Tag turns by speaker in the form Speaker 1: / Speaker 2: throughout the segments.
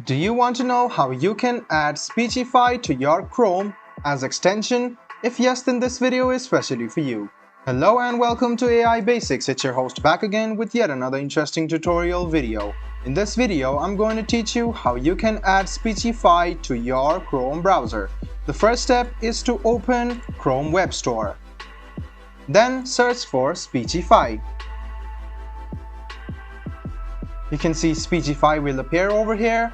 Speaker 1: Do you want to know how you can add Speechify to your Chrome as extension? If yes, then this video is especially for you. Hello and welcome to AI Basics. It's your host back again with yet another interesting tutorial video. In this video, I'm going to teach you how you can add Speechify to your Chrome browser. The first step is to open Chrome Web Store. Then search for Speechify. You can see Speechify will appear over here.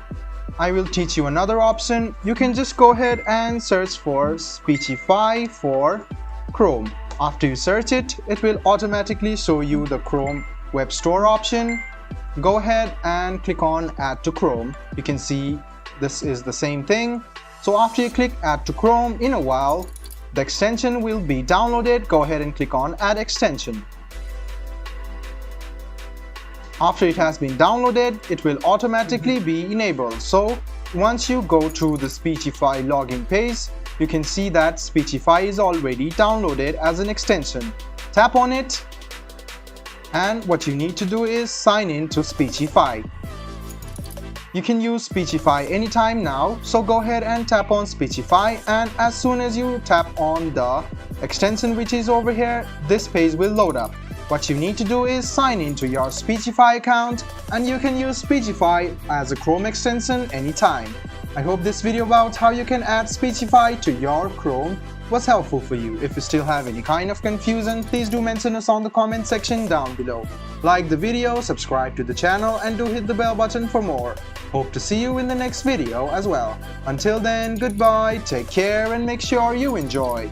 Speaker 1: I will teach you another option. You can just go ahead and search for Speechify for Chrome. After you search it, it will automatically show you the Chrome Web Store option. Go ahead and click on Add to Chrome. You can see this is the same thing. So after you click Add to Chrome, in a while, the extension will be downloaded. Go ahead and click on Add Extension. After it has been downloaded, it will automatically be enabled. So once you go to the Speechify login page, you can see that Speechify is already downloaded as an extension. Tap on it, and what you need to do is sign in to Speechify. You can use Speechify anytime now, so go ahead and tap on Speechify, and as soon as you tap on the extension which is over here, this page will load up. What you need to do is sign in to your Speechify account, and you can use Speechify as a Chrome extension anytime. I hope this video about how you can add Speechify to your Chrome was helpful for you. If you still have any kind of confusion, please do mention us on the comment section down below. Like the video, subscribe to the channel, and do hit the bell button for more. Hope to see you in the next video as well. Until then, goodbye, take care, and make sure you enjoy.